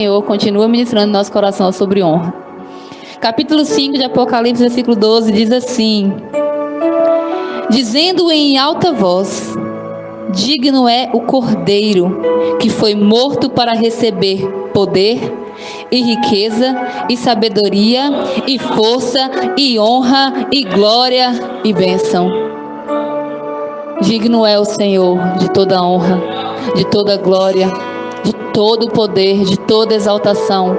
Senhor continua ministrando no nosso coração sobre honra. Capítulo 5 de Apocalipse, versículo 12, diz assim: dizendo em alta voz: digno é o Cordeiro que foi morto para receber poder e riqueza e sabedoria e força e honra e glória e bênção. Digno é o Senhor de toda honra, de toda glória, de todo poder, de toda exaltação.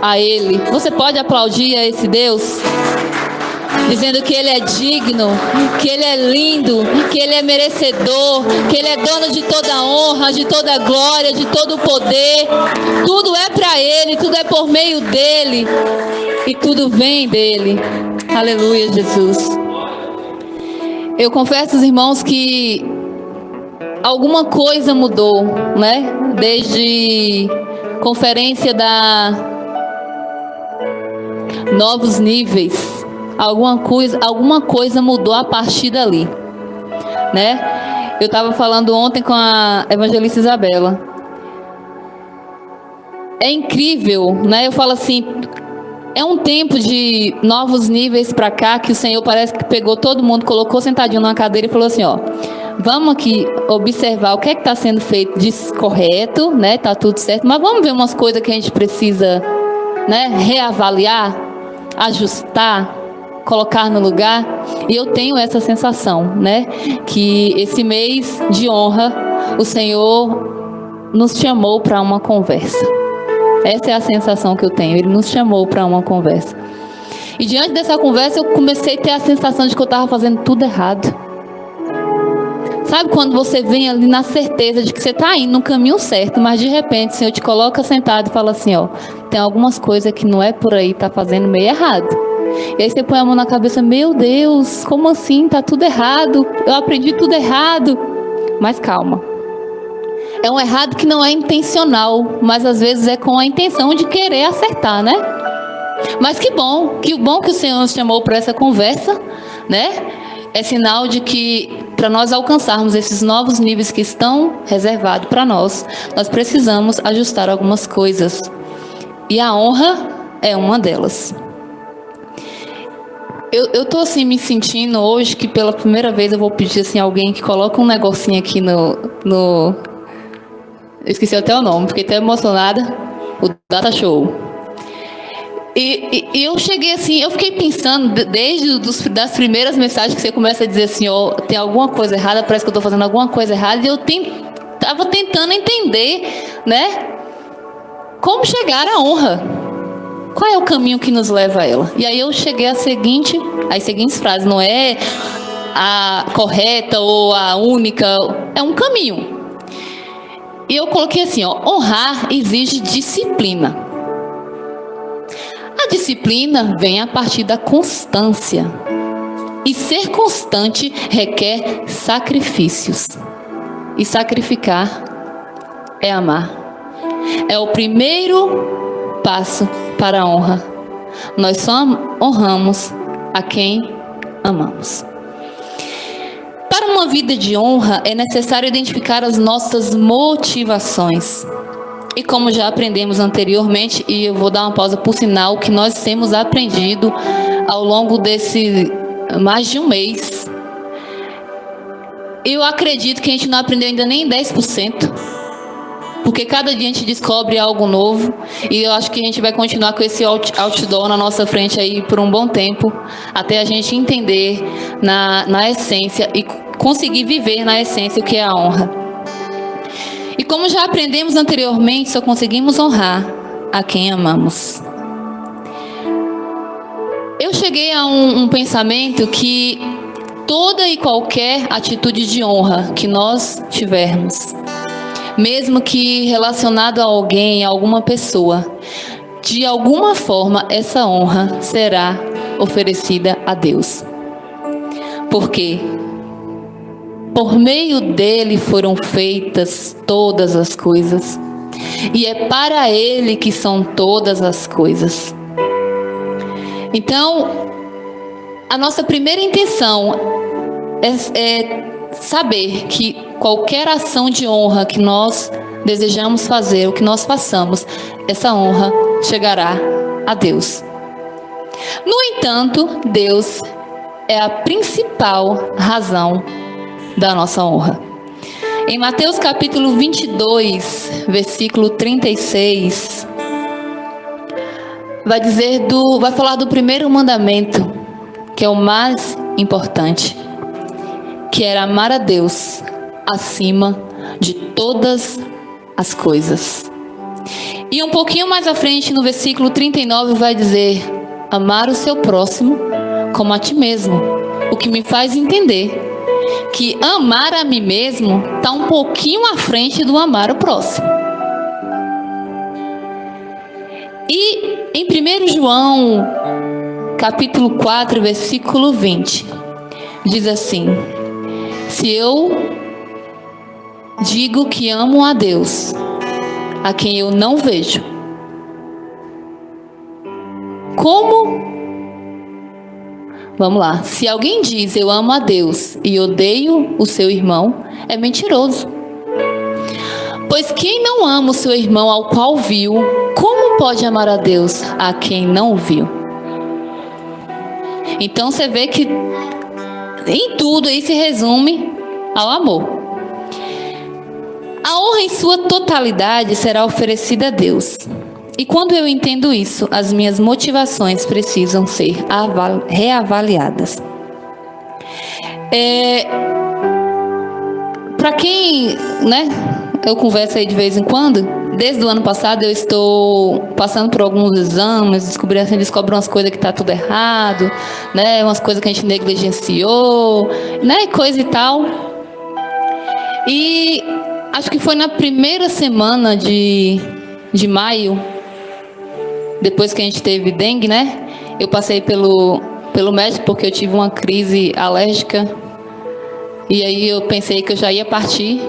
A Ele. Você pode aplaudir a esse Deus? Dizendo que Ele é digno, que Ele é lindo, que Ele é merecedor, que Ele é dono de toda honra, de toda glória, de todo poder. Tudo é para Ele, tudo é por meio dEle e tudo vem dEle. Aleluia, Jesus. Eu confesso, irmãos, que alguma coisa mudou, né? Desde conferência da Novos Níveis. Alguma coisa mudou a partir dali, né? Eu estava falando ontem com a evangelista Isabela. É incrível, né? Eu falo assim, é um tempo de novos níveis para cá que o Senhor parece que pegou todo mundo, colocou sentadinho numa cadeira e falou assim, ó: vamos aqui observar o que é que está sendo feito de correto, né? Tá tudo certo, mas vamos ver umas coisas que a gente precisa, né, reavaliar, ajustar, colocar no lugar. E eu tenho essa sensação, né, que esse mês de honra o Senhor nos chamou para uma conversa. Essa é a sensação que eu tenho. Ele nos chamou para uma conversa. E diante dessa conversa eu comecei a ter a sensação de que eu estava fazendo tudo errado. Sabe quando você vem ali na certeza de que você está indo no caminho certo, mas de repente o Senhor te coloca sentado e fala assim, ó: tem algumas coisas que não é por aí, tá fazendo meio errado. E aí você põe a mão na cabeça: meu Deus, como assim? Tá tudo errado, eu aprendi tudo errado. Mas calma. É um errado que não é intencional, mas às vezes é com a intenção de querer acertar, né? Mas que bom que o Senhor nos chamou para essa conversa, né? É sinal de que para nós alcançarmos esses novos níveis que estão reservados para nós, nós precisamos ajustar algumas coisas. E a honra é uma delas. Eu tô assim me sentindo hoje que pela primeira vez eu vou pedir assim alguém que coloca um negocinho aqui no... Eu esqueci até o nome, fiquei até emocionada. O Data Show. E eu cheguei assim, eu fiquei pensando, desde das primeiras mensagens que você começa a dizer assim, ó, tem alguma coisa errada, parece que eu estou fazendo alguma coisa errada, e eu estava tentando entender, né, como chegar à honra. Qual é o caminho que nos leva a ela? E aí eu cheguei às seguintes frases, não é a correta ou a única, é um caminho. E eu coloquei assim, ó: honrar exige disciplina. A disciplina vem a partir da constância. E ser constante requer sacrifícios. E sacrificar é amar. É o primeiro passo para a honra. Nós só honramos a quem amamos. Para uma vida de honra, é necessário identificar as nossas motivações. E como já aprendemos anteriormente, e eu vou dar uma pausa por sinal, que nós temos aprendido ao longo desse mais de um mês. Eu acredito que a gente não aprendeu ainda nem 10%. Porque cada dia a gente descobre algo novo. E eu acho que a gente vai continuar com esse outdoor na nossa frente aí por um bom tempo, até a gente entender na essência e conseguir viver na essência o que é a honra. E como já aprendemos anteriormente, só conseguimos honrar a quem amamos. Eu cheguei a um pensamento que toda e qualquer atitude de honra que nós tivermos, mesmo que relacionado a alguém, a alguma pessoa, de alguma forma essa honra será oferecida a Deus. Por quê? Por meio dele foram feitas todas as coisas. E é para ele que são todas as coisas. Então, a nossa primeira intenção é saber que qualquer ação de honra que nós desejamos fazer, o que nós façamos, essa honra chegará a Deus. No entanto, Deus é a principal razão da nossa honra. Em Mateus capítulo 22, versículo 36, vai falar do primeiro mandamento, que é o mais importante, que era amar a Deus acima de todas as coisas. E um pouquinho mais à frente, no versículo 39, vai dizer: amar o seu próximo como a ti mesmo. O que me faz entender que amar a mim mesmo está um pouquinho à frente do amar o próximo. E em 1 João, capítulo 4, versículo 20, diz assim: se eu digo que amo a Deus, a quem eu não vejo, como? Vamos lá. Se alguém diz eu amo a Deus e odeio o seu irmão, é mentiroso. Pois quem não ama o seu irmão ao qual viu, como pode amar a Deus a quem não viu? Então você vê que em tudo aí se resume ao amor. A honra em sua totalidade será oferecida a Deus. E quando eu entendo isso, as minhas motivações precisam ser reavaliadas. Para quem, eu converso aí de vez em quando, desde o ano passado eu estou passando por alguns exames, descobre umas coisas que tá tudo errado, umas coisas que a gente negligenciou, e coisa e tal. E acho que foi na primeira semana de maio, depois que a gente teve dengue, eu passei pelo médico porque eu tive uma crise alérgica. E aí eu pensei que eu já ia partir.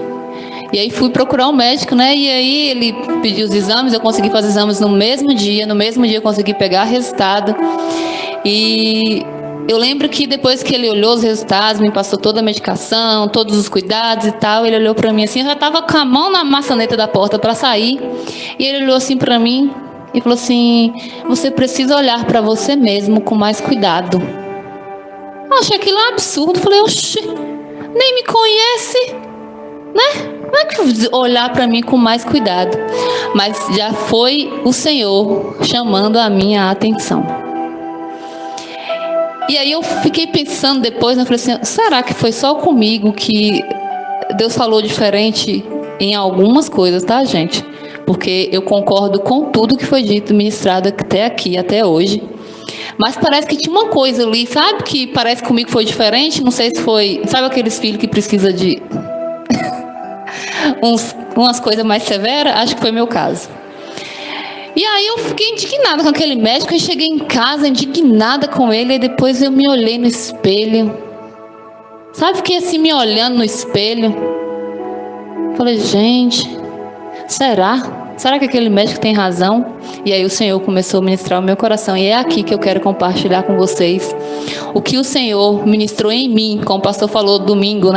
E aí fui procurar um médico, E aí ele pediu os exames, eu consegui fazer exames no mesmo dia. No mesmo dia eu consegui pegar resultado. E eu lembro que depois que ele olhou os resultados, me passou toda a medicação, todos os cuidados e tal, ele olhou para mim assim, eu já estava com a mão na maçaneta da porta para sair. E ele olhou assim para mim e falou assim: você precisa olhar para você mesmo com mais cuidado. Eu achei aquilo um absurdo. Falei: oxi, nem me conhece, Como é que olhar para mim com mais cuidado? Mas já foi o Senhor chamando a minha atenção. E aí eu fiquei pensando depois, eu falei assim: será que foi só comigo que Deus falou diferente em algumas coisas, tá, gente? Porque eu concordo com tudo que foi dito, ministrado até aqui, até hoje. Mas parece que tinha uma coisa ali, sabe? Que parece que comigo foi diferente. Não sei se foi... Sabe aqueles filhos que precisam de umas coisas mais severas? Acho que foi meu caso. E aí eu fiquei indignada com aquele médico. Eu cheguei em casa indignada com ele. E depois eu me olhei no espelho. Sabe? Fiquei assim me olhando no espelho. Falei: gente... Será que aquele médico tem razão? E aí o Senhor começou a ministrar o meu coração. E é aqui que eu quero compartilhar com vocês o que o Senhor ministrou em mim, como o pastor falou domingo,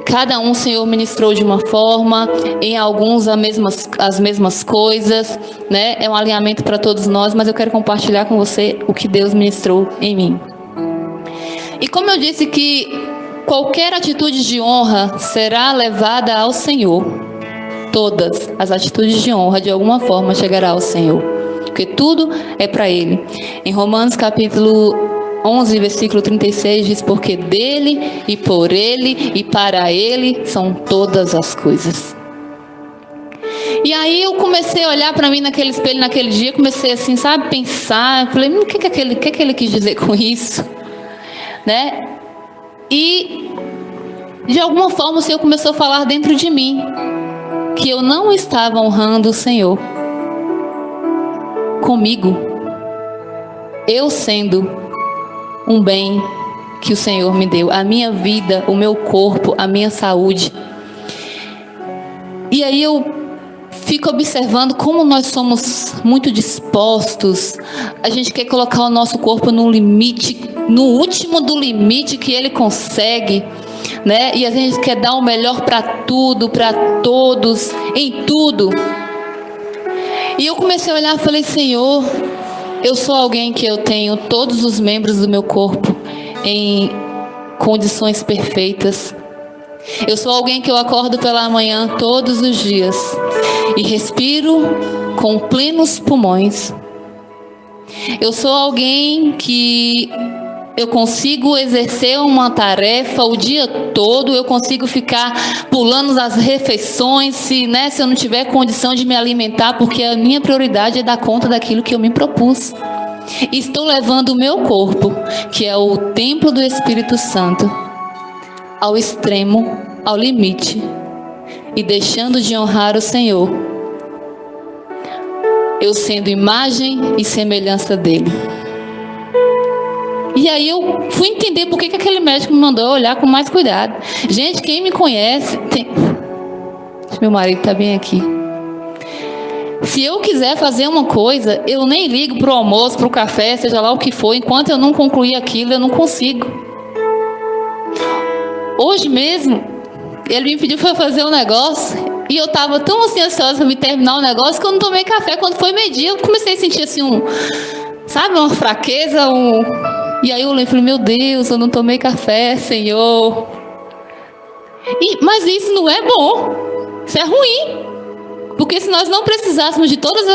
Cada um o Senhor ministrou de uma forma, em alguns as mesmas coisas, É um alinhamento para todos nós, mas eu quero compartilhar com você o que Deus ministrou em mim. E como eu disse que qualquer atitude de honra será levada ao Senhor. Todas as atitudes de honra, de alguma forma, chegará ao Senhor. Porque tudo é para Ele. Em Romanos capítulo 11, versículo 36, diz: porque dele, e por Ele, e para Ele, são todas as coisas. E aí eu comecei a olhar para mim naquele espelho, naquele dia, comecei assim, sabe, pensar. Falei: o que ele quis dizer com isso? E de alguma forma o Senhor começou a falar dentro de mim que eu não estava honrando o Senhor comigo, eu sendo um bem que o Senhor me deu, a minha vida, o meu corpo, a minha saúde. E aí eu fico observando como nós somos muito dispostos. A gente quer colocar o nosso corpo no limite, no último do limite que ele consegue. né? E a gente quer dar o melhor para tudo, para todos, em tudo. E eu comecei a olhar e falei, Senhor, eu sou alguém que eu tenho todos os membros do meu corpo em condições perfeitas. Eu sou alguém que eu acordo pela manhã todos os dias e respiro com plenos pulmões. Eu sou alguém que eu consigo exercer uma tarefa o dia todo, eu consigo ficar pulando as refeições, se eu não tiver condição de me alimentar, porque a minha prioridade é dar conta daquilo que eu me propus. E estou levando o meu corpo, que é o templo do Espírito Santo, ao extremo, ao limite, e deixando de honrar o Senhor, eu sendo imagem e semelhança dele. E aí eu fui entender por que aquele médico me mandou olhar com mais cuidado. Gente, quem me conhece... Meu marido está bem aqui. Se eu quiser fazer uma coisa, eu nem ligo para o almoço, para o café, seja lá o que for. Enquanto eu não concluir aquilo, eu não consigo. Hoje mesmo, ele me pediu para fazer um negócio e eu estava tão ansiosa para me terminar o negócio que eu não tomei café. Quando foi meio-dia, eu comecei a sentir assim uma fraqueza, E aí eu falei, meu Deus, eu não tomei café, Senhor. Mas isso não é bom, isso é ruim. Porque se nós não precisássemos de todas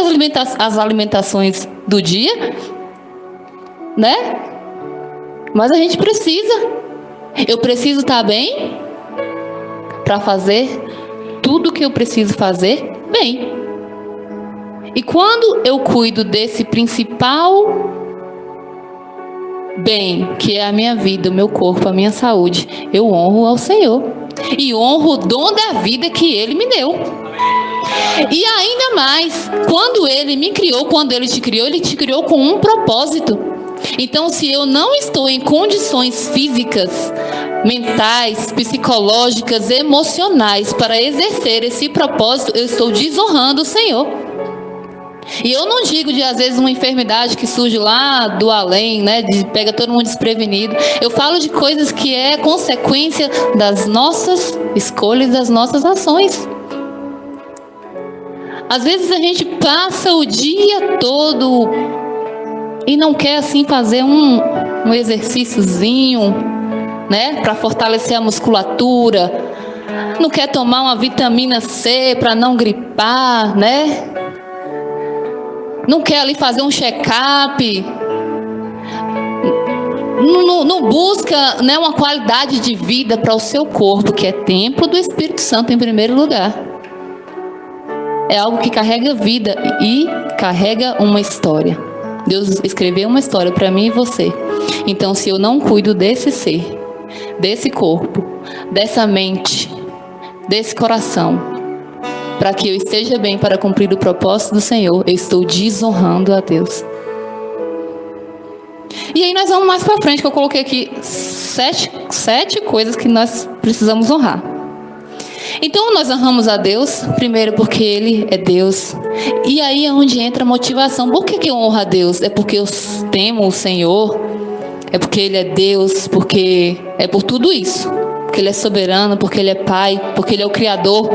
as alimentações do dia, né? Mas a gente precisa. Eu preciso estar bem para fazer tudo o que eu preciso fazer bem. E quando eu cuido desse principal bem, que é a minha vida, o meu corpo, a minha saúde, eu honro ao Senhor e honro o dom da vida que Ele me deu. E ainda mais, quando Ele me criou, quando Ele te criou com um propósito. Então, se eu não estou em condições físicas, mentais, psicológicas, emocionais para exercer esse propósito, eu estou desonrando o Senhor. E eu não digo de, às vezes, uma enfermidade que surge lá do além, pega todo mundo desprevenido. Eu falo de coisas que é consequência das nossas escolhas, das nossas ações. Às vezes a gente passa o dia todo e não quer, assim, fazer um exercíciozinho, para fortalecer a musculatura. Não quer tomar uma vitamina C para não gripar, Não quer ali fazer um check-up, não busca uma qualidade de vida para o seu corpo, que é templo do Espírito Santo em primeiro lugar. É algo que carrega vida e carrega uma história. Deus escreveu uma história para mim e você. Então, se eu não cuido desse ser, desse corpo, dessa mente, desse coração, para que eu esteja bem para cumprir o propósito do Senhor, eu estou desonrando a Deus. E aí nós vamos mais para frente, que eu coloquei aqui sete coisas que nós precisamos honrar. Então nós honramos a Deus, primeiro porque Ele é Deus. E aí é onde entra a motivação. Por que eu honro a Deus? É porque eu temo o Senhor? É porque Ele é Deus? Porque é por tudo isso. Porque Ele é soberano, porque Ele é Pai, porque Ele é o Criador.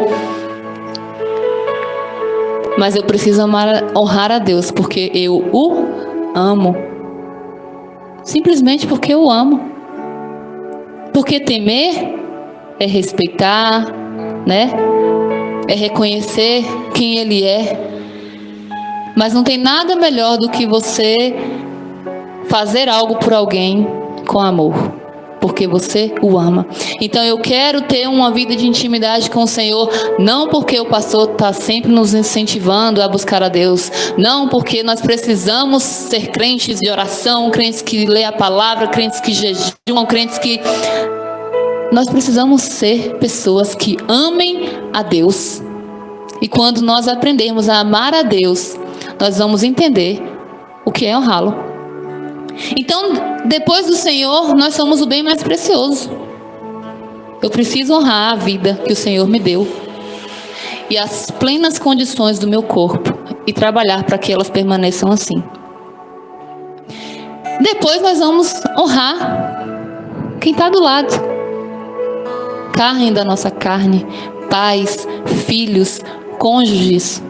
Mas eu preciso honrar a Deus porque eu o amo. Simplesmente porque eu amo. Porque temer é respeitar, é reconhecer quem Ele é. Mas não tem nada melhor do que você fazer algo por alguém com amor. Porque você o ama. Então eu quero ter uma vida de intimidade com o Senhor, não porque o pastor está sempre nos incentivando a buscar a Deus, não porque nós precisamos ser crentes de oração, crentes que lê a palavra, crentes que jejuam, crentes que... Nós precisamos ser pessoas que amem a Deus. E quando nós aprendermos a amar a Deus, nós vamos entender o que é honrá-lo. Então, depois do Senhor, nós somos o bem mais precioso. Eu preciso honrar a vida que o Senhor me deu e as plenas condições do meu corpo e trabalhar para que elas permaneçam assim. Depois nós vamos honrar quem está do lado. carne da nossa carne, pais, filhos, cônjuges.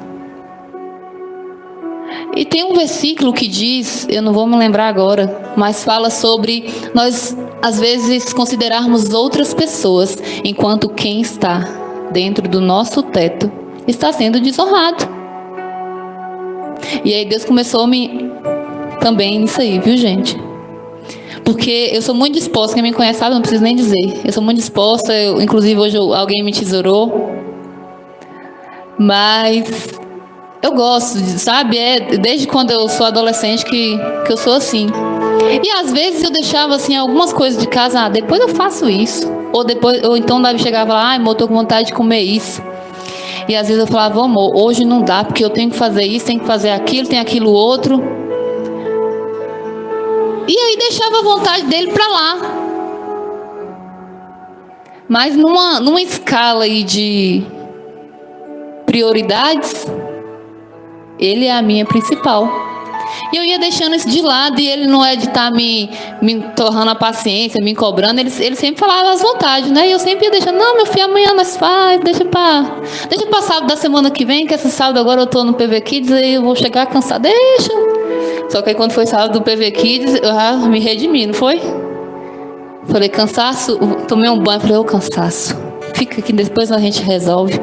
E tem um versículo que diz, eu não vou me lembrar agora, mas fala sobre nós, às vezes, considerarmos outras pessoas, enquanto quem está dentro do nosso teto está sendo desonrado. E aí Deus começou a me... também nisso aí, viu, gente? Porque eu sou muito disposta, quem me conhece sabe, não preciso nem dizer. Eu sou muito disposta, inclusive hoje alguém me tesourou. Mas eu gosto, sabe? Desde quando eu sou adolescente que eu sou assim. E às vezes eu deixava assim algumas coisas de casa, depois eu faço isso. Ou então o Davi chegava lá, amor, tô com vontade de comer isso. E às vezes eu falava, amor, hoje não dá, porque eu tenho que fazer isso, tenho que fazer aquilo, tem aquilo outro. E aí deixava a vontade dele para lá. Mas numa escala aí de prioridades, ele é a minha principal. E eu ia deixando isso de lado, e ele não é de estar me torrando a paciência, me cobrando, ele sempre falava as vontades, né? E eu sempre ia deixando, não, meu filho, amanhã nós faz, deixa para sábado da semana que vem, que esse sábado agora eu tô no PV Kids, aí eu vou chegar cansado, deixa. Só que aí quando foi sábado do PV Kids, eu já me redimi, não foi? Falei, cansaço, tomei um banho, falei, cansaço, fica aqui, depois a gente resolve.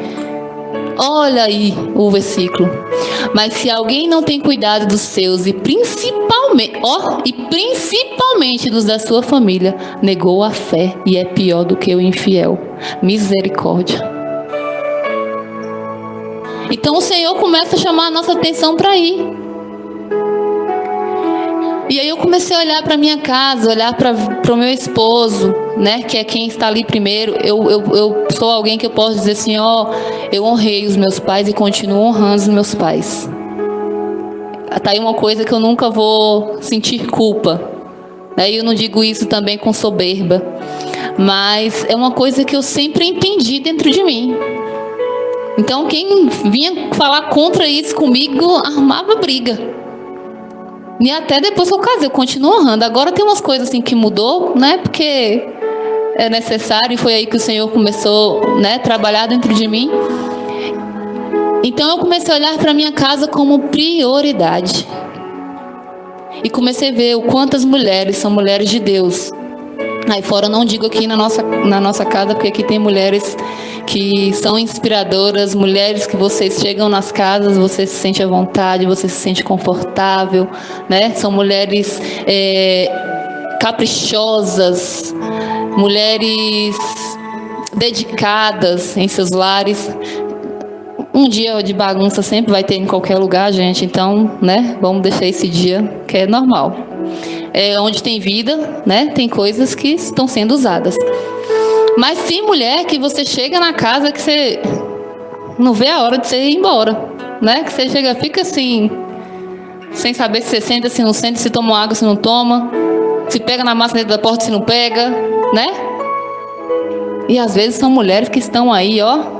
Olha aí o versículo. Mas se alguém não tem cuidado dos seus, e principalmente dos da sua família, negou a fé e é pior do que o infiel. Misericórdia. Então o Senhor começa a chamar a nossa atenção para ir. E aí eu comecei a olhar para minha casa, olhar para o meu esposo, né, que é quem está ali primeiro. Eu sou alguém que eu posso dizer assim, eu honrei os meus pais e continuo honrando os meus pais. Tá aí uma coisa que eu nunca vou sentir culpa. Eu não digo isso também com soberba, mas é uma coisa que eu sempre entendi dentro de mim. Então quem vinha falar contra isso comigo, arrumava briga. E até depois que eu casei, eu continuo honrando. Agora tem umas coisas assim que mudou, né? Porque é necessário, e foi aí que o Senhor começou, né, a trabalhar dentro de mim. Então eu comecei a olhar para minha casa como prioridade. E comecei a ver o quantas mulheres são mulheres de Deus. Aí fora, eu não digo aqui na nossa casa, porque aqui tem mulheres que são inspiradoras, mulheres que vocês chegam nas casas, você se sente à vontade, você se sente confortável, né? São mulheres caprichosas, mulheres dedicadas em seus lares. Um dia de bagunça sempre vai ter em qualquer lugar, gente, então, né? Vamos deixar esse dia que é normal. Onde tem vida, né? Tem coisas que estão sendo usadas. Mas sim, mulher, que você chega na casa que você não vê a hora de você ir embora, né? Que você chega, fica assim, sem saber se você senta, se não senta, se toma água, se não toma, se pega na maçaneta da porta, se não pega, né? E às vezes são mulheres que estão aí,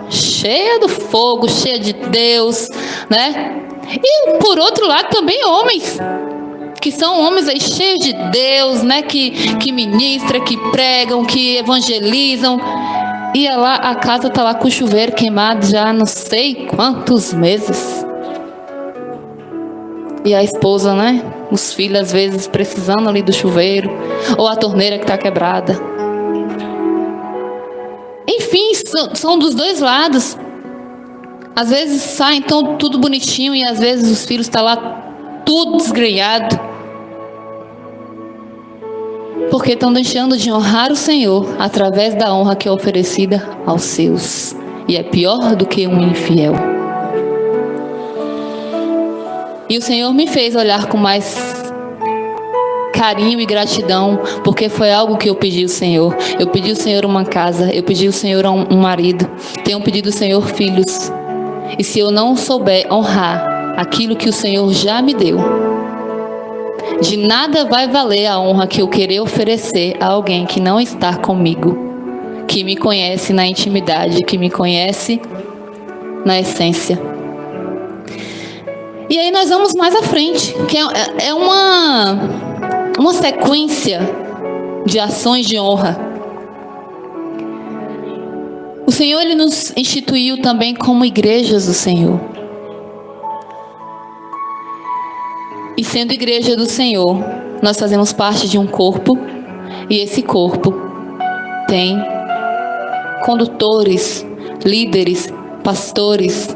cheia do fogo, cheia de Deus, né? E por outro lado também homens, que são homens aí cheios de Deus, né? Que ministram, que pregam, que evangelizam. E lá, a casa está lá com o chuveiro queimado já não sei quantos meses. E a esposa, né? Os filhos às vezes precisando ali do chuveiro, ou a torneira que está quebrada. Enfim, são dos dois lados. Às vezes sai então tudo bonitinho, e às vezes os filhos estão lá tudo desgrenhado, porque estão deixando de honrar o Senhor através da honra que é oferecida aos seus. E é pior do que um infiel. E o Senhor me fez olhar com mais carinho e gratidão, porque foi algo que eu pedi ao Senhor. Eu pedi ao Senhor uma casa, eu pedi ao Senhor um marido, tenho pedido ao Senhor filhos. E se eu não souber honrar aquilo que o Senhor já me deu, de nada vai valer a honra que eu querer oferecer a alguém que não está comigo, que me conhece na intimidade, que me conhece na essência. E aí nós vamos mais à frente, que é uma sequência de ações de honra. Senhor, Ele nos instituiu também como igrejas do Senhor. E sendo igreja do Senhor, nós fazemos parte de um corpo, e esse corpo tem condutores, líderes, pastores.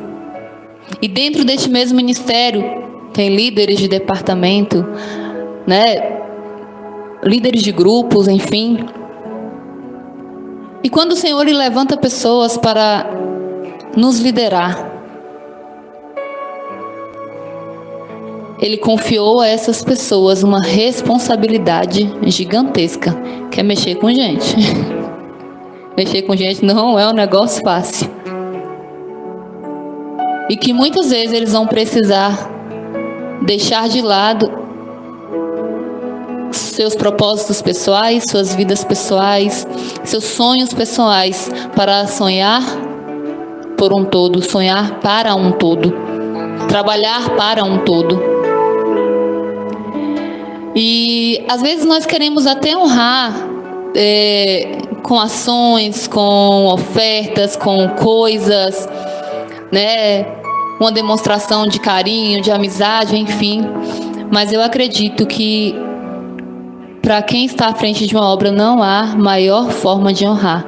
E dentro deste mesmo ministério, tem líderes de departamento, né? Líderes de grupos, enfim. E quando o Senhor Ele levanta pessoas para nos liderar, Ele confiou a essas pessoas uma responsabilidade gigantesca, que é mexer com gente. Mexer com gente não é um negócio fácil. E que muitas vezes eles vão precisar deixar de lado seus propósitos pessoais, suas vidas pessoais, seus sonhos pessoais, para sonhar por um todo, sonhar para um todo, trabalhar para um todo. E às vezes nós queremos até honrar com ações, com ofertas, com coisas, né? Uma demonstração de carinho, de amizade, enfim. Mas eu acredito que para quem está à frente de uma obra não há maior forma de honrar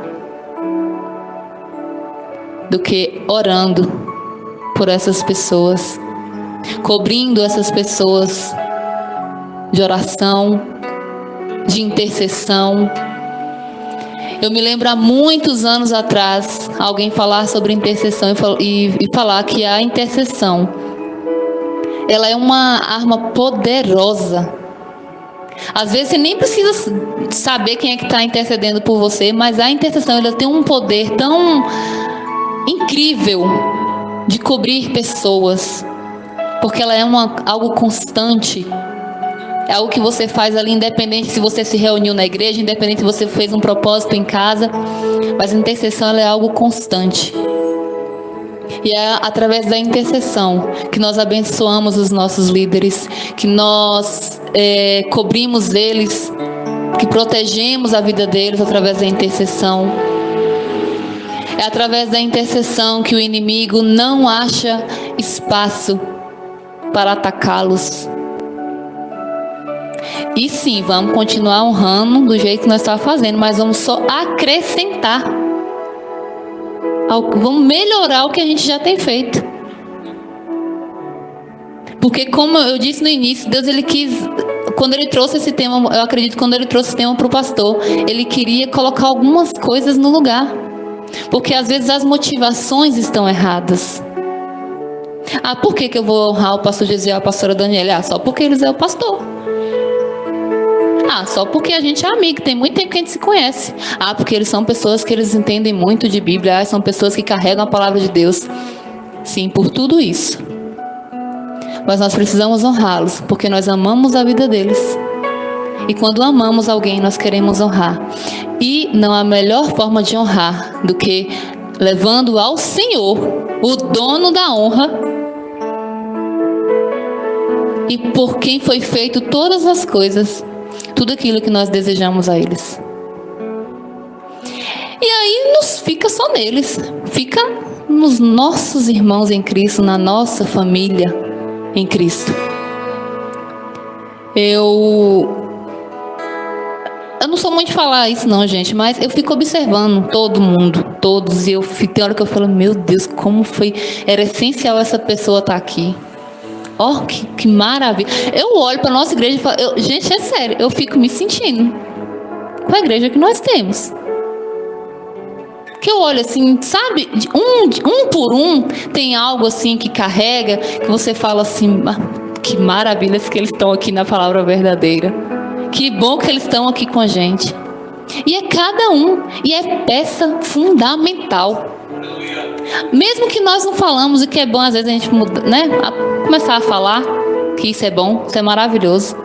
do que orando por essas pessoas, cobrindo essas pessoas de oração, de intercessão. Eu me lembro há muitos anos atrás, alguém falar sobre intercessão e falar que a intercessão, ela é uma arma poderosa. Às vezes você nem precisa saber quem é que está intercedendo por você, mas a intercessão ela tem um poder tão incrível de cobrir pessoas, porque ela é algo constante. É algo que você faz ali, independente se você se reuniu na igreja, independente se você fez um propósito em casa, mas a intercessão ela é algo constante. E é através da intercessão que nós abençoamos os nossos líderes, que nós cobrimos eles, que protegemos a vida deles através da intercessão. É através da intercessão que o inimigo não acha espaço para atacá-los. E sim, vamos continuar honrando do jeito que nós estamos fazendo, mas vamos só acrescentar. Vamos melhorar o que a gente já tem feito. Porque como eu disse no início, Deus ele quis, quando ele trouxe esse tema, eu acredito que quando ele trouxe esse tema para o pastor, ele queria colocar algumas coisas no lugar. Porque às vezes as motivações estão erradas. Por que eu vou honrar o pastor Jesus e a pastora Daniela? Só porque eles é o pastor. Só porque a gente é amigo, tem muito tempo que a gente se conhece. Porque eles são pessoas que eles entendem muito de Bíblia, são pessoas que carregam a palavra de Deus. Sim, por tudo isso. Mas nós precisamos honrá-los, porque nós amamos a vida deles. E quando amamos alguém, nós queremos honrar. E não há melhor forma de honrar do que levando ao Senhor, o dono da honra, e por quem foi feito todas as coisas, tudo aquilo que nós desejamos a eles. E aí nos fica só neles, fica nos nossos irmãos em Cristo, na nossa família em Cristo. Eu não sou muito de falar isso não, gente, mas eu fico observando todo mundo, todos, e tem hora que eu falo, meu Deus, como era essencial essa pessoa estar aqui. Que maravilha. Eu olho para a nossa igreja e falo, gente, é sério, eu fico me sentindo com a igreja que nós temos. Que eu olho assim, sabe, um por um, tem algo assim que carrega, que você fala assim, que maravilha que eles estão aqui na palavra verdadeira. Que bom que eles estão aqui com a gente. E é cada um, e é peça fundamental. Mesmo que nós não falamos, e que é bom às vezes a gente muda, né? Começar a falar que isso é bom, isso é maravilhoso.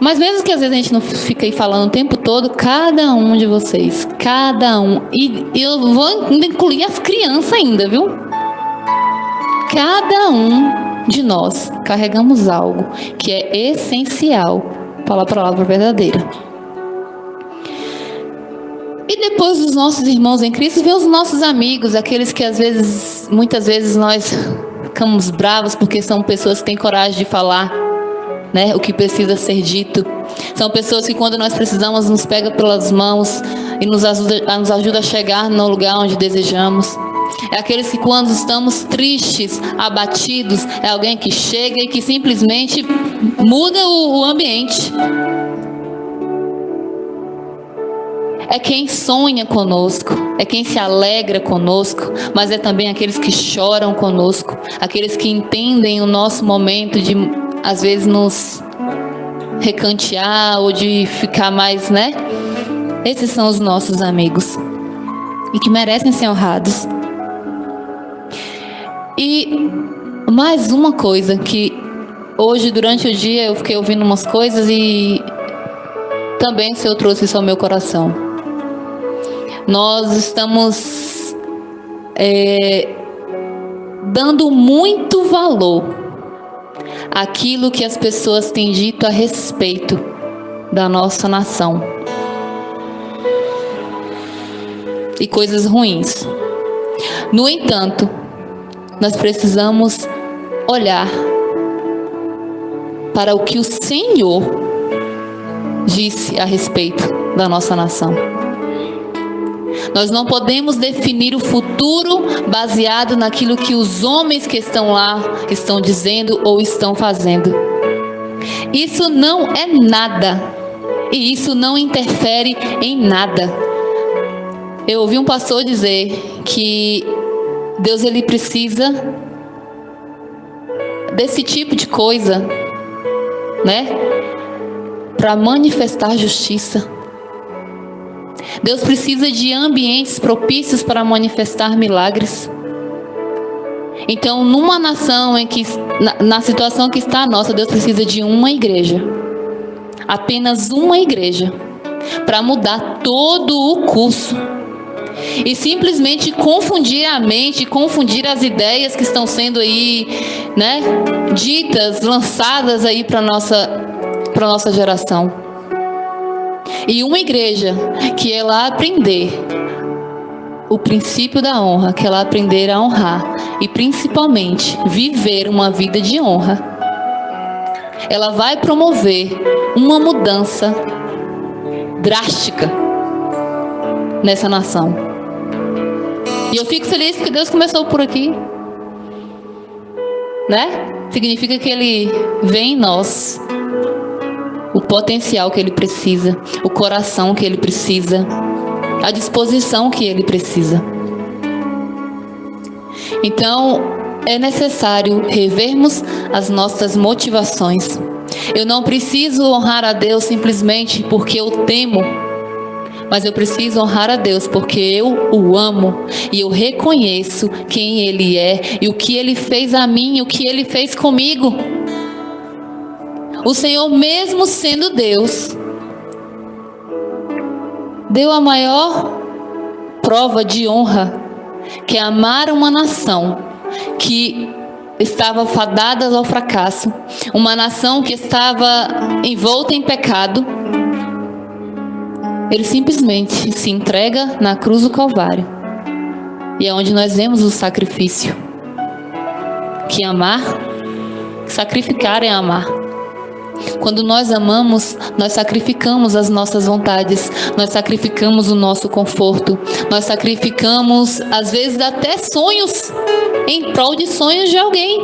Mas mesmo que às vezes a gente não fique aí falando o tempo todo, cada um de vocês, cada um, e eu vou incluir as crianças ainda, viu? Cada um de nós carregamos algo que é essencial para a palavra verdadeira. E depois dos nossos irmãos em Cristo, vem os nossos amigos, aqueles que muitas vezes nós ficamos bravos porque são pessoas que têm coragem de falar, né, o que precisa ser dito. São pessoas que quando nós precisamos nos pega pelas mãos e nos ajuda a chegar no lugar onde desejamos. É aqueles que quando estamos tristes, abatidos, é alguém que chega e que simplesmente muda o ambiente. É quem sonha conosco, é quem se alegra conosco, mas é também aqueles que choram conosco, aqueles que entendem o nosso momento de, às vezes, nos recantear ou de ficar mais, né? Esses são os nossos amigos e que merecem ser honrados. E mais uma coisa que hoje, durante o dia, eu fiquei ouvindo umas coisas e também o Senhor trouxe isso ao meu coração. Nós estamos dando muito valor àquilo que as pessoas têm dito a respeito da nossa nação. E coisas ruins. No entanto, nós precisamos olhar para o que o Senhor disse a respeito da nossa nação. Nós não podemos definir o futuro baseado naquilo que os homens que estão lá estão dizendo ou estão fazendo. Isso não é nada. E isso não interfere em nada. Eu ouvi um pastor dizer que Deus ele precisa desse tipo de coisa, né? Para manifestar justiça. Deus precisa de ambientes propícios para manifestar milagres. Então, numa nação em que, na situação que está a nossa, Deus precisa de uma igreja. Apenas uma igreja. Para mudar todo o curso. E simplesmente confundir a mente, confundir as ideias que estão sendo aí, né, ditas, lançadas aí para nossa geração. E uma igreja que ela aprender o princípio da honra, que ela aprender a honrar e principalmente viver uma vida de honra, ela vai promover uma mudança drástica nessa nação. E eu fico feliz que Deus começou por aqui, né? Significa que Ele vê em nós o potencial que Ele precisa, o coração que Ele precisa, a disposição que Ele precisa. Então, é necessário revermos as nossas motivações. Eu não preciso honrar a Deus simplesmente porque eu temo, mas eu preciso honrar a Deus porque eu o amo e eu reconheço quem Ele é e o que Ele fez a mim e o que Ele fez comigo. O Senhor, mesmo sendo Deus, deu a maior prova de honra, que é amar uma nação que estava fadada ao fracasso, uma nação que estava envolta em pecado. Ele simplesmente se entrega na cruz do Calvário. E é onde nós vemos o sacrifício. Que amar, sacrificar é amar. Quando nós amamos, nós sacrificamos as nossas vontades, nós sacrificamos o nosso conforto, nós sacrificamos, às vezes, até sonhos, em prol de sonhos de alguém.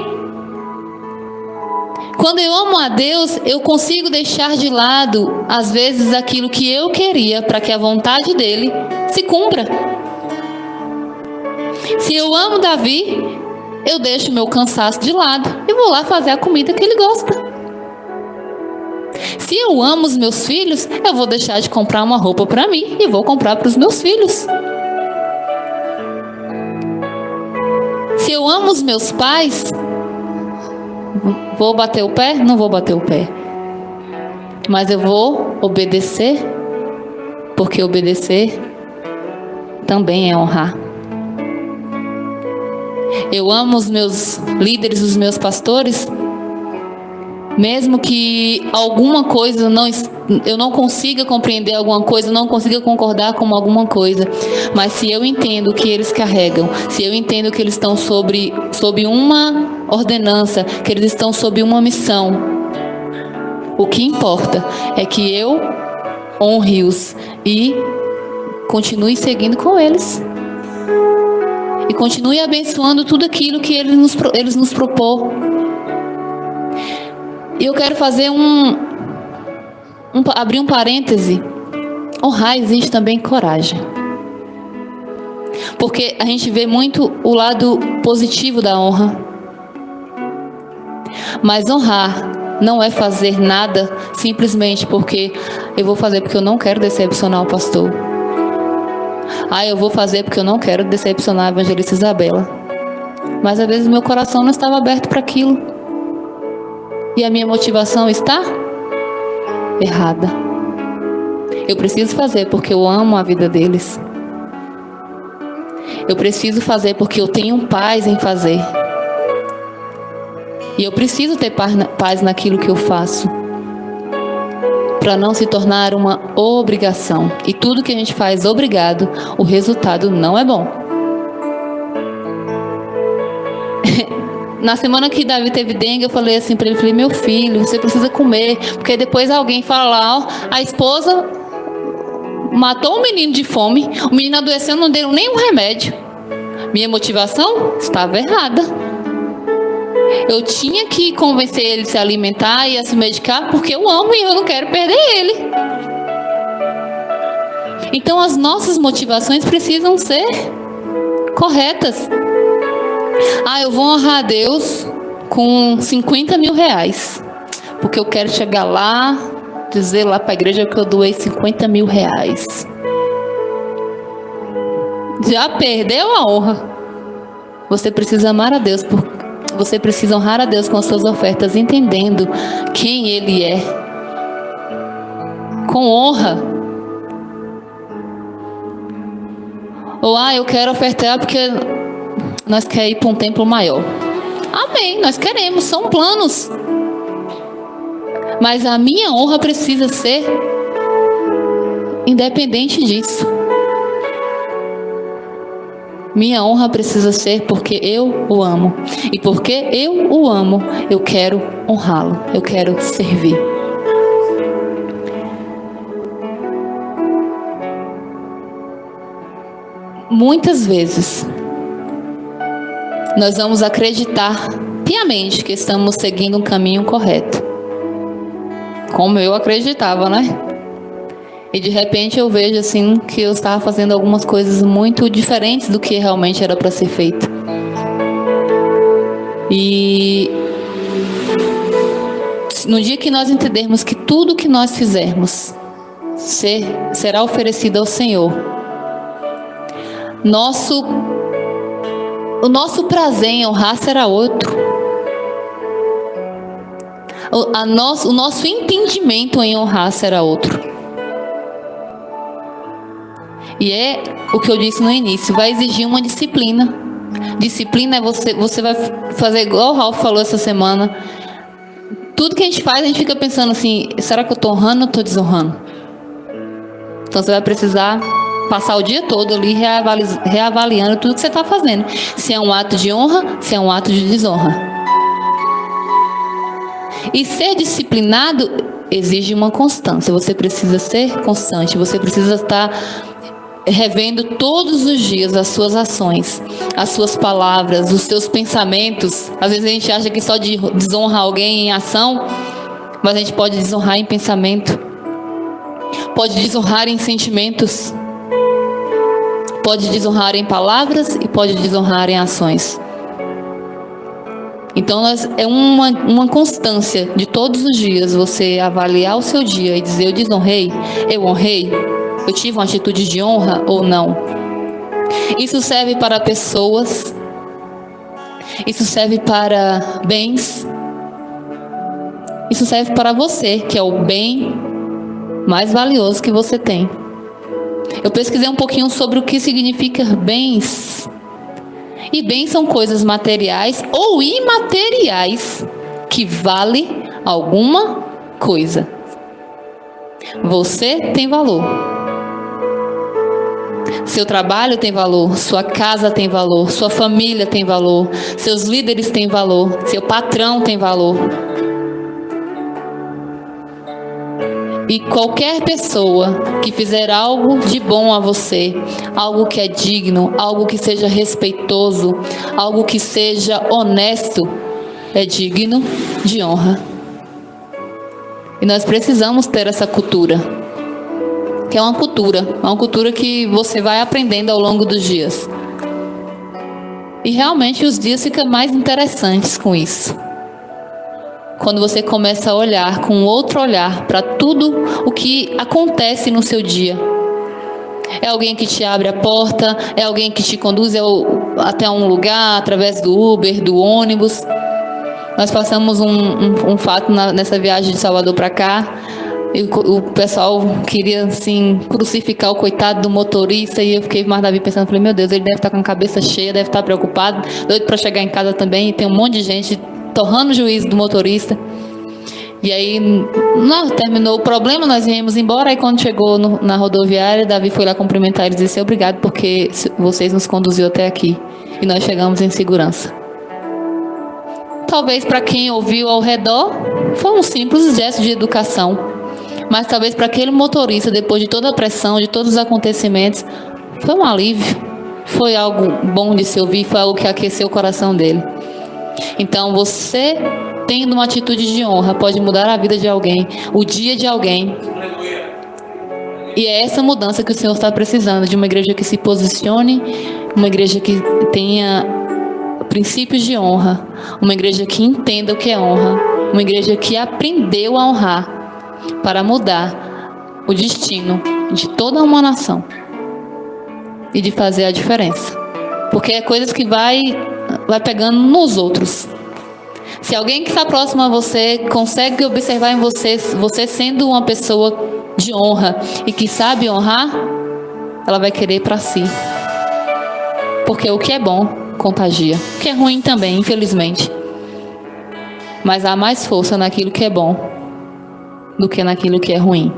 Quando eu amo a Deus, eu consigo deixar de lado, às vezes, aquilo que eu queria para que a vontade dele se cumpra. Se eu amo Davi, eu deixo meu cansaço de lado e vou lá fazer a comida que ele gosta. Se eu amo os meus filhos, eu vou deixar de comprar uma roupa para mim e vou comprar para os meus filhos. Se eu amo os meus pais, vou bater o pé? Não vou bater o pé. Mas eu vou obedecer, porque obedecer também é honrar. Eu amo os meus líderes, os meus pastores, Mesmo que alguma coisa eu não consiga compreender alguma coisa, não consiga concordar com alguma coisa, mas se eu entendo que eles carregam, se eu entendo que eles estão sob uma ordenança, que eles estão sob uma missão, o que importa é que eu honre-os e continue seguindo com eles. E continue abençoando tudo aquilo que eles nos propôs. E eu quero fazer abrir um parêntese. Honrar exige também coragem. Porque a gente vê muito o lado positivo da honra. Mas honrar não é fazer nada simplesmente porque eu vou fazer porque eu não quero decepcionar o pastor. Eu vou fazer porque eu não quero decepcionar a evangelista Isabela. Mas às vezes meu coração não estava aberto para aquilo. E a minha motivação está errada. Eu preciso fazer porque eu amo a vida deles. Eu preciso fazer porque eu tenho paz em fazer. E eu preciso ter paz naquilo que eu faço, para não se tornar uma obrigação. E tudo que a gente faz obrigado, o resultado não é bom. Na semana que Davi teve dengue, eu falei assim para ele, falei, meu filho, você precisa comer, porque depois alguém fala lá, a esposa matou o menino de fome, o menino adoeceu, não deu nenhum remédio. Minha motivação estava errada. Eu tinha que convencer ele a se alimentar e a se medicar, porque eu amo e eu não quero perder ele. Então as nossas motivações precisam ser corretas. Eu vou honrar a Deus com 50 mil reais, porque eu quero chegar lá, dizer lá para a igreja que eu doei 50 mil reais. Já perdeu a honra. Você precisa amar a Deus, você precisa honrar a Deus com as suas ofertas, entendendo quem Ele é. Com honra. Ou, eu quero ofertar porque nós queremos ir para um templo maior. Amém, nós queremos, são planos. Mas a minha honra precisa ser independente disso. Minha honra precisa ser porque eu o amo. E porque eu o amo, eu quero honrá-lo, eu quero servir. Muitas vezes nós vamos acreditar piamente que estamos seguindo um caminho correto, como eu acreditava, né? E de repente eu vejo assim que eu estava fazendo algumas coisas muito diferentes do que realmente era para ser feito. E no dia que nós entendermos que tudo que nós fizermos será oferecido ao Senhor, o nosso prazer em honrar será outro. O nosso entendimento em honrar será outro. E é o que eu disse no início, vai exigir uma disciplina. Disciplina é você vai fazer igual o Ralph falou essa semana. Tudo que a gente faz, a gente fica pensando assim, será que eu estou honrando ou estou desonrando? Então você vai precisar passar o dia todo ali reavaliando tudo que você está fazendo. Se é um ato de honra, se é um ato de desonra. E ser disciplinado exige uma constância. Você precisa ser constante, você precisa estar revendo todos os dias as suas ações, as suas palavras, os seus pensamentos. Às vezes a gente acha que só desonra alguém em ação, mas a gente pode desonrar em pensamento, pode desonrar em sentimentos, pode desonrar em palavras e pode desonrar em ações. Então é uma constância de todos os dias você avaliar o seu dia e dizer, eu desonrei, eu honrei, eu tive uma atitude de honra ou não. Isso serve para pessoas, isso serve para bens, isso serve para você, que é o bem mais valioso que você tem. Eu pesquisei um pouquinho sobre o que significa bens. E bens são coisas materiais ou imateriais que valem alguma coisa. Você tem valor. Seu trabalho tem valor, sua casa tem valor, sua família tem valor, seus líderes têm valor, seu patrão tem valor. E qualquer pessoa que fizer algo de bom a você, algo que é digno, algo que seja respeitoso, algo que seja honesto, é digno de honra. E nós precisamos ter essa cultura, que é uma cultura que você vai aprendendo ao longo dos dias. E realmente os dias ficam mais interessantes com isso. Quando você começa a olhar com outro olhar para tudo o que acontece no seu dia. É alguém que te abre a porta, é alguém que te conduz até um lugar através do Uber, do ônibus. Nós passamos um fato nessa viagem de Salvador para cá. E o pessoal queria assim crucificar o coitado do motorista, e eu fiquei mais da vida pensando, falei, meu Deus, ele deve estar com a cabeça cheia, deve estar preocupado, doido para chegar em casa também, e tem um monte de gente torrando o juízo do motorista. E aí, terminou o problema, nós viemos embora. Aí quando chegou na rodoviária, Davi foi lá cumprimentar eles e disse, obrigado porque vocês nos conduziu até aqui e nós chegamos em segurança. Talvez para quem ouviu ao redor foi um simples gesto de educação, mas talvez para aquele motorista, depois de toda a pressão, de todos os acontecimentos, foi um alívio, foi algo bom de se ouvir, foi algo que aqueceu o coração dele. Então você, tendo uma atitude de honra, pode mudar a vida de alguém, o dia de alguém. E é essa mudança que o Senhor está precisando, de uma igreja que se posicione, uma igreja que tenha princípios de honra, uma igreja que entenda o que é honra, uma igreja que aprendeu a honrar para mudar o destino de toda uma nação e de fazer a diferença. Porque é coisas que vai pegando nos outros. Se alguém que está próximo a você consegue observar em você sendo uma pessoa de honra e que sabe honrar, ela vai querer para si. Porque o que é bom contagia. O que é ruim também, infelizmente. Mas há mais força naquilo que é bom do que naquilo que é ruim.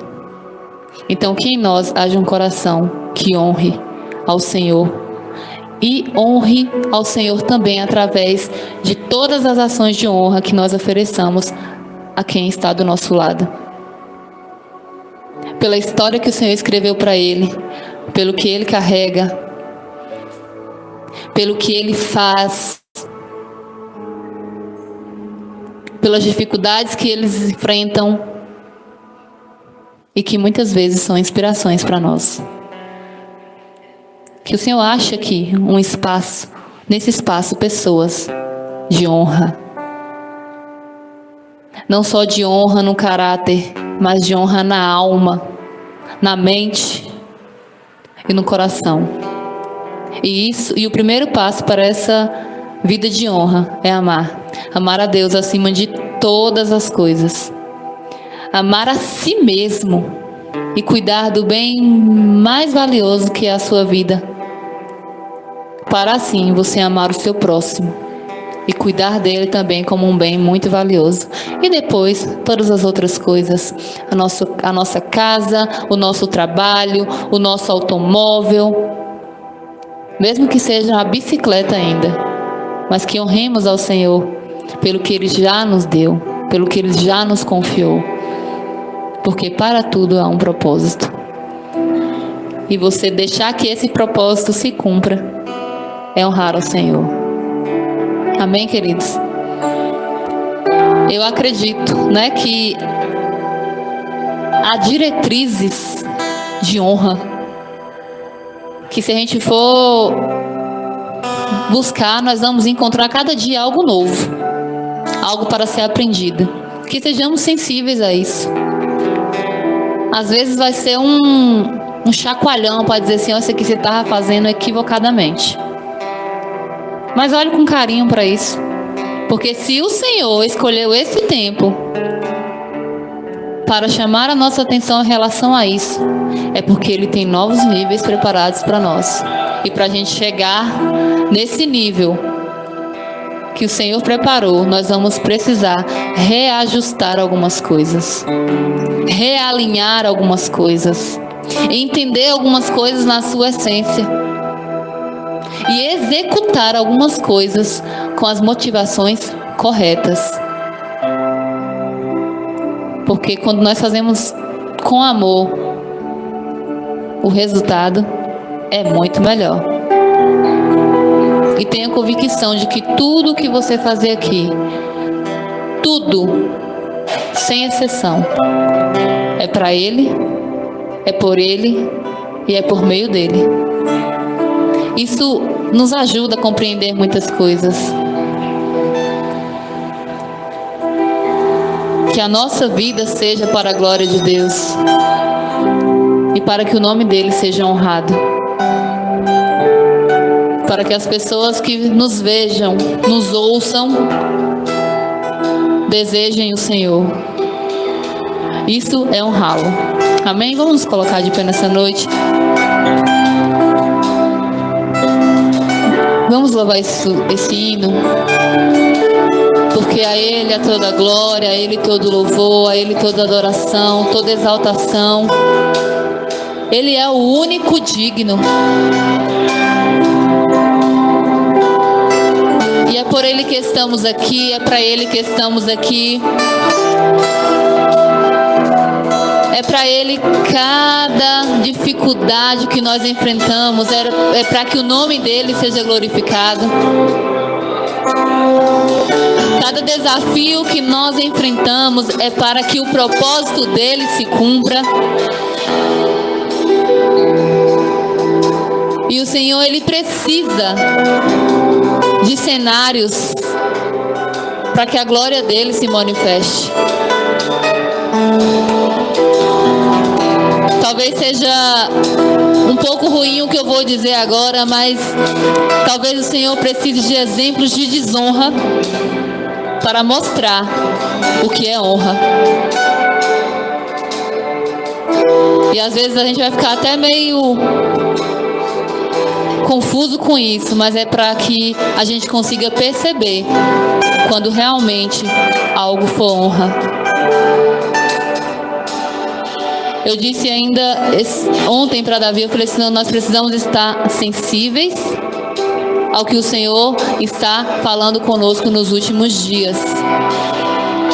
Então que em nós haja um coração que honre ao Senhor. E honre ao Senhor também através de todas as ações de honra que nós ofereçamos a quem está do nosso lado. Pela história que o Senhor escreveu para ele, pelo que ele carrega, pelo que ele faz, pelas dificuldades que eles enfrentam e que muitas vezes são inspirações para nós. Que o Senhor ache aqui um espaço, nesse espaço, pessoas de honra. Não só de honra no caráter, mas de honra na alma, na mente e no coração. E o primeiro passo para essa vida de honra é amar. Amar a Deus acima de todas as coisas. Amar a si mesmo e cuidar do bem mais valioso que é a sua vida. Para assim você amar o seu próximo e cuidar dele também como um bem muito valioso. E depois, todas as outras coisas, a nossa casa, o nosso trabalho, o nosso automóvel, mesmo que seja a bicicleta ainda, mas que honremos ao Senhor pelo que Ele já nos deu, pelo que Ele já nos confiou, porque para tudo há um propósito. E você deixar que esse propósito se cumpra é honrar ao Senhor. Amém, queridos? Eu acredito, que há diretrizes de honra que, se a gente for buscar, nós vamos encontrar cada dia algo novo, algo para ser aprendido. Que sejamos sensíveis a isso. Às vezes vai ser um chacoalhão para dizer assim, isso aqui você estava fazendo equivocadamente. Mas olhe com carinho para isso. Porque se o Senhor escolheu esse tempo para chamar a nossa atenção em relação a isso, é porque Ele tem novos níveis preparados para nós. E para a gente chegar nesse nível, que o Senhor preparou, nós vamos precisar reajustar algumas coisas, realinhar algumas coisas, entender algumas coisas na sua essência e executar algumas coisas com as motivações corretas. Porque quando nós fazemos com amor, o resultado é muito melhor. E tenha convicção de que tudo que você fazer aqui, tudo, sem exceção, é para Ele, é por Ele e é por meio dEle. Isso nos ajuda a compreender muitas coisas. Que a nossa vida seja para a glória de Deus e para que o nome dEle seja honrado. Para que as pessoas que nos vejam, nos ouçam, desejem o Senhor. Isso é honrá-lo. Amém? Vamos nos colocar de pé nessa noite. Vamos louvar esse hino. Porque a Ele é toda a glória, a Ele todo louvor, a Ele toda adoração, toda exaltação. Ele é o único digno. E é por Ele que estamos aqui, é para Ele que estamos aqui. É para Ele cada dificuldade que nós enfrentamos, é para que o nome dEle seja glorificado. Cada desafio que nós enfrentamos é para que o propósito dEle se cumpra. E o Senhor, Ele precisa de cenários para que a glória dEle se manifeste. Talvez seja um pouco ruim o que eu vou dizer agora, mas talvez o Senhor precise de exemplos de desonra para mostrar o que é honra. E às vezes a gente vai ficar até meio confuso com isso, mas é para que a gente consiga perceber quando realmente algo for honra. Eu disse ainda ontem para Davi, eu falei assim, nós precisamos estar sensíveis ao que o Senhor está falando conosco nos últimos dias.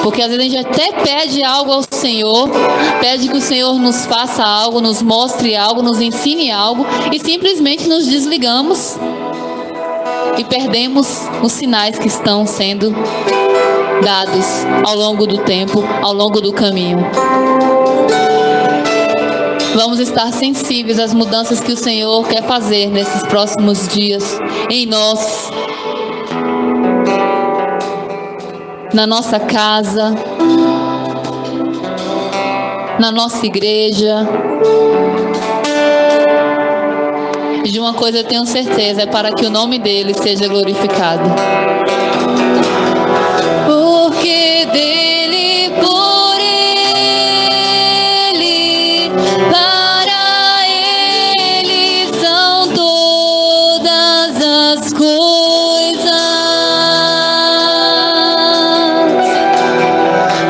Porque às vezes a gente até pede algo ao Senhor, pede que o Senhor nos faça algo, nos mostre algo, nos ensine algo, e simplesmente nos desligamos e perdemos os sinais que estão sendo dados ao longo do tempo, ao longo do caminho. Vamos estar sensíveis às mudanças que o Senhor quer fazer nesses próximos dias em nós, na nossa casa, na nossa igreja. E de uma coisa eu tenho certeza, é para que o nome dEle seja glorificado. Porque dEle, por Ele, para Ele são todas as coisas.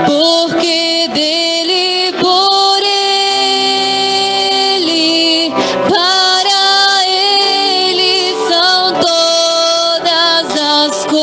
Porque dEle, por Ele, para Ele são todas as coisas.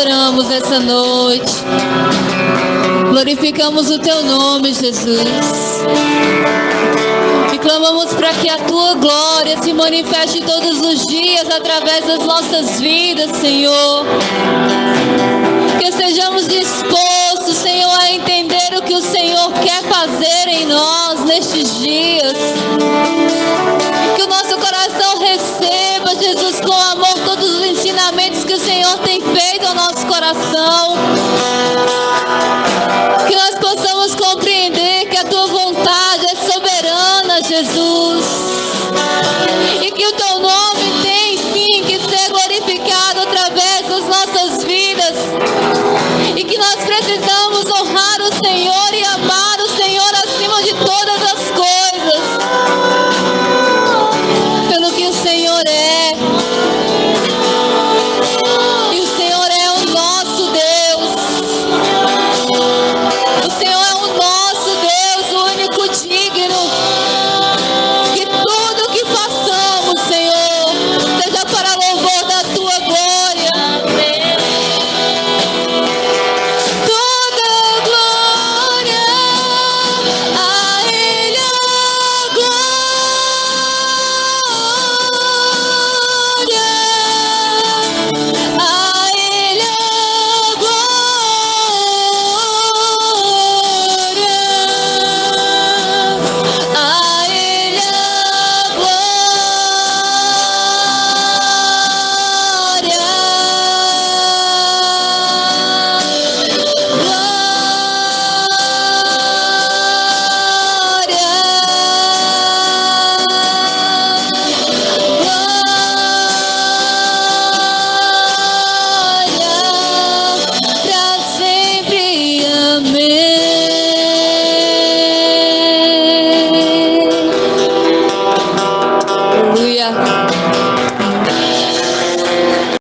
adoramos nessa noite. Glorificamos o teu nome, Jesus. E clamamos para que a tua glória se manifeste todos os dias através das nossas vidas, Senhor. Que estejamos dispostos, Senhor, a entender o que o Senhor quer fazer em nós nestes dias. Que o nosso coração receba, Jesus, com amor todos os ensinamentos que o Senhor tem feito ao nosso coração. Que nós possamos compreender que a tua vontade é soberana, Jesus. E que o teu nome tem sim que ser glorificado através das nossas vidas. E que nós precisamos honrar o Senhor